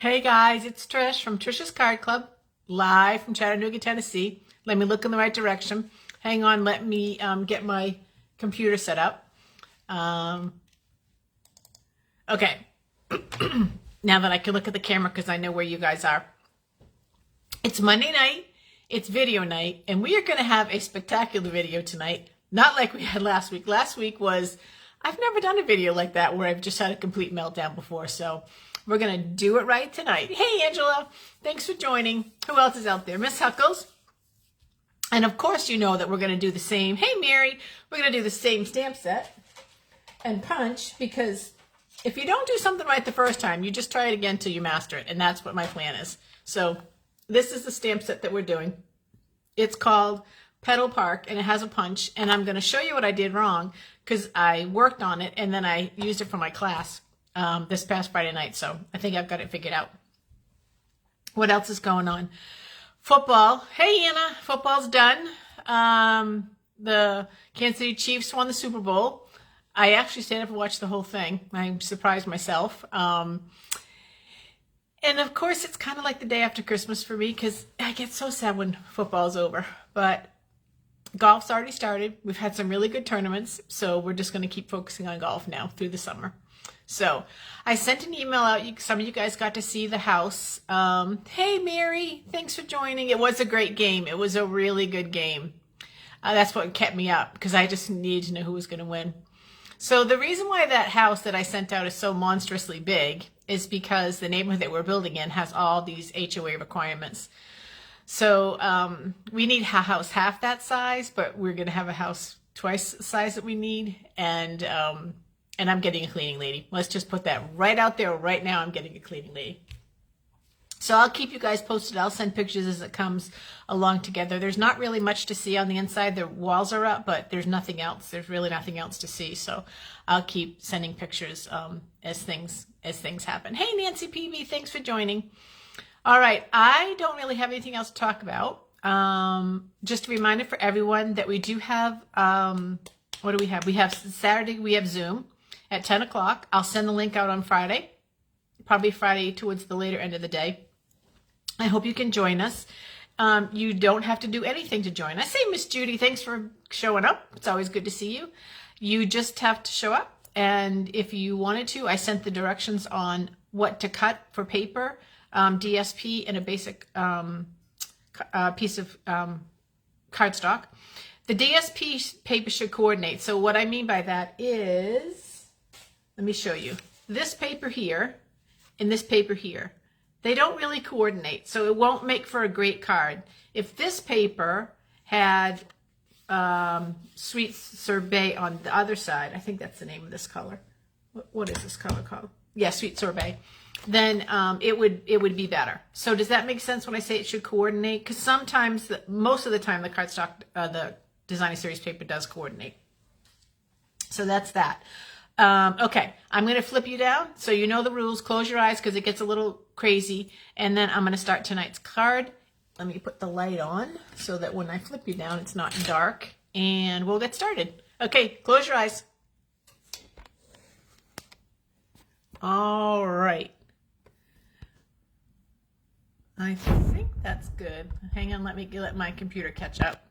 Hey guys, it's Trish from Trish's Card Club, live from Chattanooga, Tennessee. Let me look in the right direction. Hang on, let me get my computer set up. Okay, now that I can look at the camera because I know where you guys are. It's Monday night, it's video night, and we are going to have a spectacular video tonight. Not like we had last week. Last week was, I've never done a video like that where I've just had a complete meltdown before, so we're going to do it right tonight. Hey, Angela, thanks for joining. Who else is out there? Miss Huckles. And of course, you know that we're going to do the same. Hey, Mary, we're going to do the same stamp set and punch, because if you don't do something right the first time, you just try it again till you master it. And that's what my plan is. So this is the stamp set that we're doing. It's called Petal Park, and it has a punch. And I'm going to show you what I did wrong because I worked on it and then I used it for my class this past Friday night. So I think I've got it figured out. What else is going on? Football. Hey, Anna, football's done. The Kansas City Chiefs won the Super Bowl. I actually stayed up and watched the whole thing. I surprised myself. And of course, it's kind of like the day after Christmas for me because I get so sad when football's over. But golf's already started. We've had some really good tournaments, so we're just going to keep focusing on golf now through the summer. So I sent an email out. Some of you guys got to see the house. Hey, Mary, thanks for joining. It was a great game. It was a really good game. That's what kept me up because I just needed to know who was going to win. So the reason why that house that I sent out is so monstrously big is because the neighborhood that we're building in has all these HOA requirements. So we need a house half that size, but we're going to have a house twice the size that we need. And I'm getting a cleaning lady. Let's just put that right out there right now. I'm getting a cleaning lady. So I'll keep you guys posted. I'll send pictures as it comes along together. There's not really much to see on the inside. The walls are up, but there's nothing else. There's really nothing else to see. So I'll keep sending pictures as things happen. Hey, Nancy PB, thanks for joining. All right, I don't really have anything else to talk about. Just a reminder for everyone that we do have, what do we have? We have Saturday, we have Zoom at 10 o'clock. I'll send the link out on Friday, probably Friday towards the later end of the day. I hope you can join us. You don't have to do anything to join. I say, Miss Judy, thanks for showing up. It's always good to see you. You just have to show up. And if you wanted to, I sent the directions on what to cut for paper, DSP, and a basic piece of cardstock. The DSP paper should coordinate. So what I mean by that is, let me show you. This paper here and this paper here, they don't really coordinate, so it won't make for a great card. If this paper had Sweet Sorbet on the other side, I think that's the name of this color. What is this color called? Yeah, Sweet Sorbet. Then it would be better. So does that make sense when I say it should coordinate? Because sometimes, most of the time, the cardstock, the Designer Series paper does coordinate. So that's that. Okay, I'm going to flip you down so you know the rules. Close your eyes because it gets a little crazy. And then I'm going to start tonight's card. Let me put the light on so that when I flip you down, it's not dark. And we'll get started. Okay, close your eyes. All right. I think that's good. Hang on, let my computer catch up.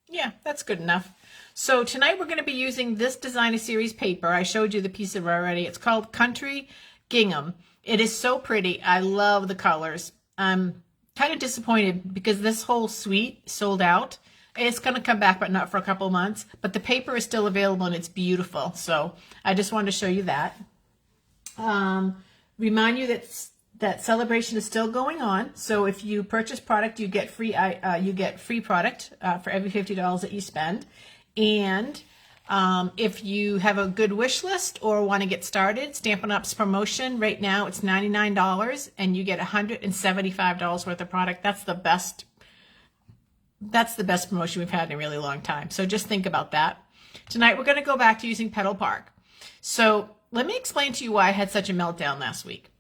Yeah, that's good enough. So tonight we're going to be using this Designer Series paper. I showed you the piece of it already. It's called Country Gingham. It is so pretty. I love the colors. I'm kind of disappointed because this whole suite sold out. It's going to come back, but not for a couple months. But the paper is still available and it's beautiful. So I just wanted to show you that. Remind you that celebration is still going on. So if you purchase product, you get free product for every $50 that you spend. And if you have a good wish list or want to get started, Stampin' Up's promotion right now, it's $99 and you get $175 worth of product. That's the best promotion we've had in a really long time. So just think about that. Tonight we're going to go back to using Petal Park. So let me explain to you why I had such a meltdown last week.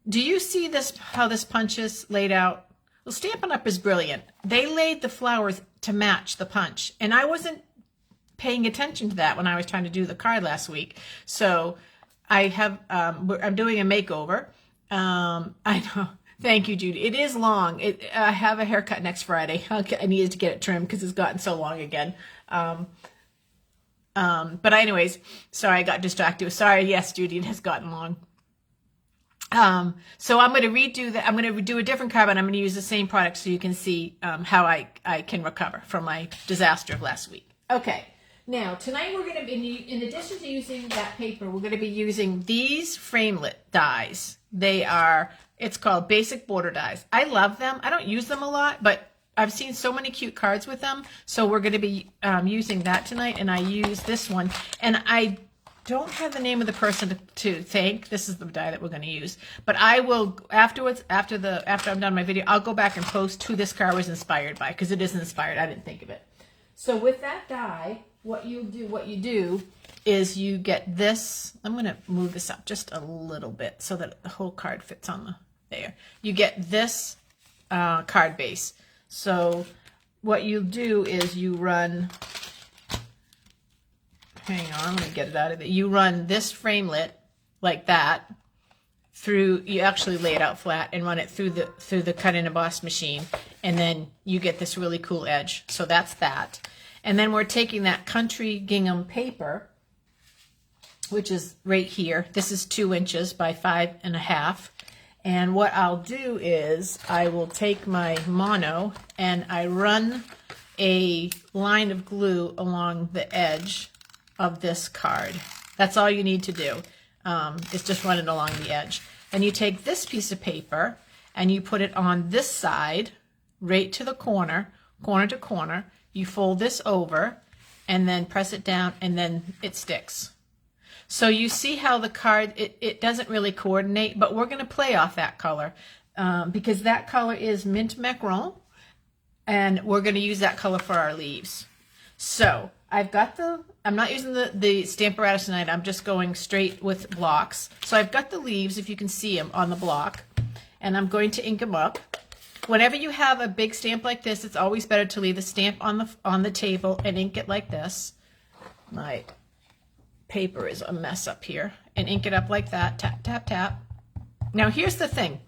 Do you see this, how this punch is laid out? Well, Stampin' Up is brilliant. They laid the flowers to match the punch. And I wasn't paying attention to that when I was trying to do the card last week. So I'm doing a makeover. I know. Thank you, Judy. It is long. I have a haircut next Friday. I needed to get it trimmed because it's gotten so long again. But anyways, sorry, I got distracted. Sorry. Yes, Judy, it has gotten long. So I'm going to redo that. I'm going to do a different card, but I'm going to use the same product so you can see, how I can recover from my disaster of last week. Okay. Now, tonight we're going to be, in addition to using that paper, we're going to be using these framelit dies. It's called Basic Border Dies. I love them. I don't use them a lot, but I've seen so many cute cards with them. So we're going to be using that tonight, and I use this one. And I don't have the name of the person to thank. This is the die that we're going to use. But I will, afterwards, after I'm done my video, I'll go back and post who this card was inspired by, because it is inspired. I didn't think of it. So with that die, what you do is you get this. I'm going to move this up just a little bit so that the whole card fits on there. You get this card base. So what you do is you run, hang on, let me get it out of there. You run this framelit like that through, you actually lay it out flat and run it through the cut and emboss machine, and then you get this really cool edge. So that's that. And then we're taking that country gingham paper, which is right here. This is 2 inches by 5.5. And what I'll do is I will take my mono and I run a line of glue along the edge of this card. That's all you need to do. Is just run it along the edge. And you take this piece of paper and you put it on this side, right to the corner, corner to corner. You fold this over and then press it down, and then it sticks. So you see how the card, it doesn't really coordinate, but we're going to play off that color because that color is mint macaron, and we're going to use that color for our leaves. So I'm not using the Stamparatus tonight. I'm just going straight with blocks. So I've got the leaves, if you can see them, on the block, and I'm going to ink them up. Whenever you have a big stamp like this, it's always better to leave the stamp on the table and ink it like this. My paper is a mess up here. And ink it up like that. Tap, tap, tap. Now here's the thing.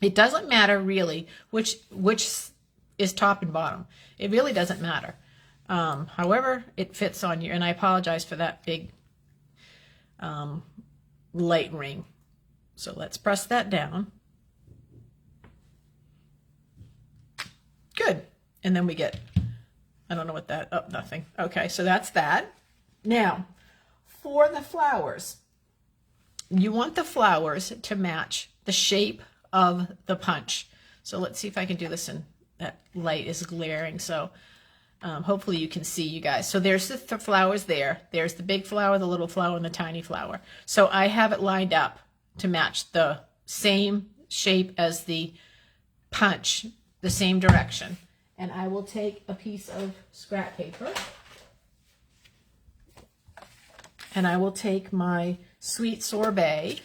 It doesn't matter really which is top and bottom. It really doesn't matter. However it fits on you. And I apologize for that big light ring. So let's press that down. Good. And then we get, I don't know what that, oh, nothing. Okay, so that's that. Now, for the flowers, you want the flowers to match the shape of the punch. So let's see if I can do this, and that light is glaring, so hopefully you can see, you guys. So there's the flowers there. There's the big flower, the little flower, and the tiny flower. So I have it lined up to match the same shape as the punch, the same direction. And I will take a piece of scrap paper, and I will take my Sweet Sorbet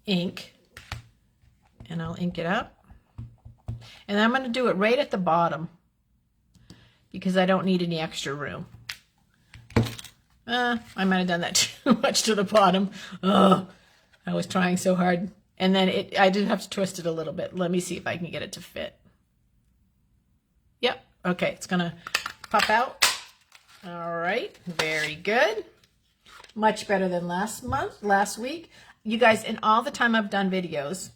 ink, and I'll ink it up. And I'm going to do it right at the bottom because I don't need any extra room. I might have done that too much to the bottom. Oh, I was trying so hard. And then I did have to twist it a little bit. Let me see if I can get it to fit. Yep. Okay, it's going to pop out. All right. Very good. Much better than last week. You guys, in all the time I've done videos,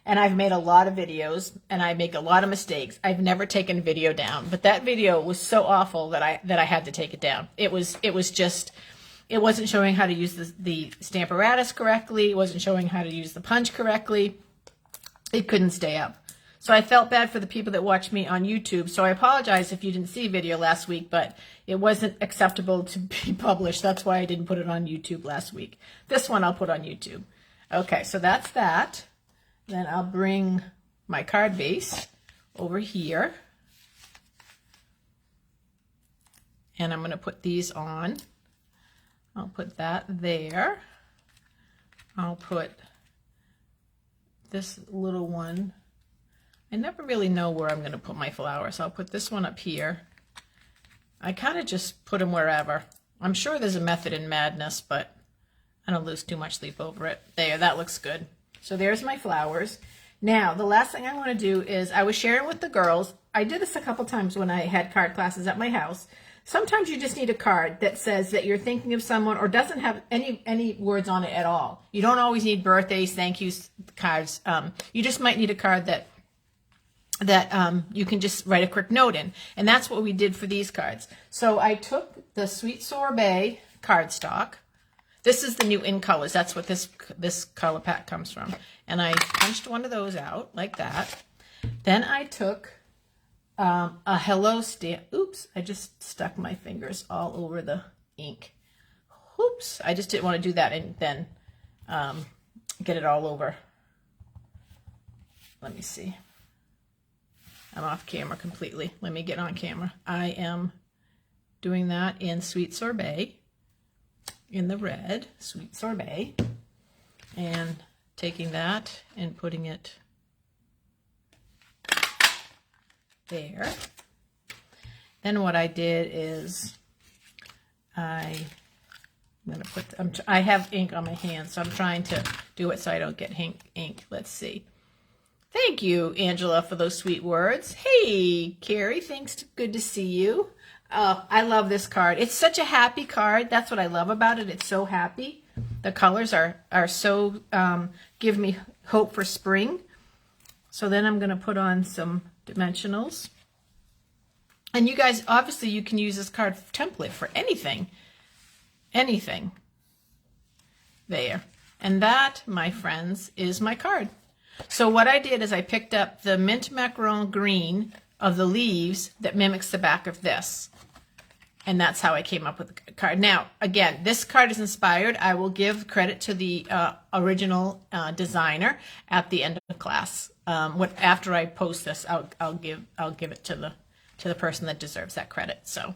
and I've made a lot of videos, and I make a lot of mistakes, I've never taken video down. But that video was so awful that I had to take it down. It wasn't showing how to use the Stamparatus correctly. It wasn't showing how to use the punch correctly. It couldn't stay up. So I felt bad for the people that watch me on YouTube. So I apologize if you didn't see a video last week, but it wasn't acceptable to be published. That's why I didn't put it on YouTube last week. This one I'll put on YouTube. Okay, so that's that. Then I'll bring my card base over here. And I'm going to put these on. I'll put that there. I'll put this little one. I never really know where I'm going to put my flowers. I'll put this one up here. I kind of just put them wherever. I'm sure there's a method in madness, but I don't lose too much sleep over it. There, that looks good. So there's my flowers. Now, the last thing I want to do is, I was sharing with the girls, I did this a couple times when I had card classes at my house. Sometimes you just need a card that says that you're thinking of someone or doesn't have any words on it at all. You don't always need birthdays, thank yous cards. You just might need a card that you can just write a quick note in. And that's what we did for these cards. So I took the Sweet Sorbet cardstock. This is the new In Colors. That's what this color pack comes from. And I punched one of those out like that. Then I took a Hello stamp. Oops, I just stuck my fingers all over the ink. Oops, I just didn't want to do that and then get it all over. Let me see. I'm off camera completely. Let me get on camera. I am doing that in Sweet Sorbet, in the red, Sweet Sorbet, and taking that and putting it there. Then what I did is I have ink on my hands, so I'm trying to do it so I don't get ink. Let's see. Thank you, Angela, for those sweet words. Hey, Carrie, thanks. Good to see you. I love this card. It's such a happy card. That's what I love about it. It's so happy. The colors are so, give me hope for spring. So then I'm going to put on some dimensionals. And you guys, obviously, you can use this card template for anything. Anything. There. And that, my friends, is my card. So what I did is I picked up the mint macaron green of the leaves that mimics the back of this. And that's how I came up with the card. Now, again, this card is inspired. I will give credit to the original designer at the end of the class. After I post this, I'll give it to the person that deserves that credit. So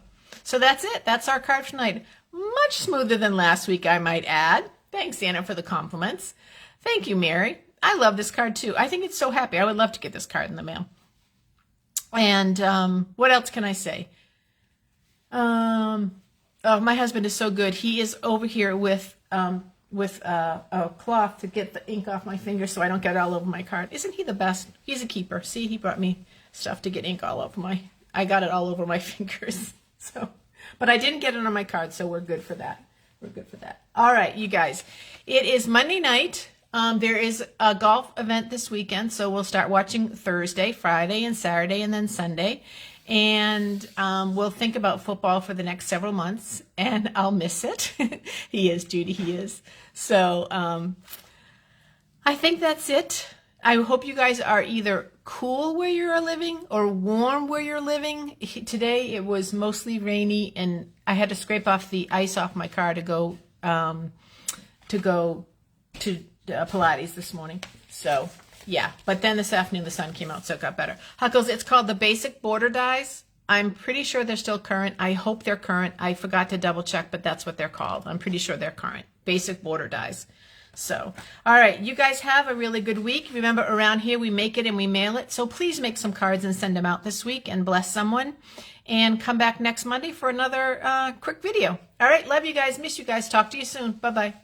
that's it. That's our card for tonight. Much smoother than last week, I might add. Thanks, Anna, for the compliments. Thank you, Mary. I love this card too. I think it's so happy. I would love to get this card in the mail. And what else can I say? Oh, my husband is so good. He is over here with a cloth to get the ink off my fingers so I don't get it all over my card. Isn't he the best? He's a keeper. See, he brought me stuff to get ink all over I got it all over my fingers. So, but I didn't get it on my card, so we're good for that. We're good for that. All right, you guys. It is Monday night. There is a golf event this weekend, so we'll start watching Thursday, Friday, and Saturday, and then Sunday. And we'll think about football for the next several months, and I'll miss it. He is, Judy, he is. So I think that's it. I hope you guys are either cool where you're living or warm where you're living. Today it was mostly rainy, and I had to scrape off the ice off my car to go to Pilates this morning. So yeah, but then this afternoon the sun came out, so it got better. Huckles, it's called the Basic Border Dies. I'm pretty sure they're still current. I hope they're current. I forgot to double check, but that's what they're called. I'm pretty sure they're current. Basic Border Dies. So, all right, you guys have a really good week. Remember, around here we make it and we mail it. So please make some cards and send them out this week and bless someone. And come back next Monday for another quick video. All right, love you guys. Miss you guys. Talk to you soon. Bye-bye.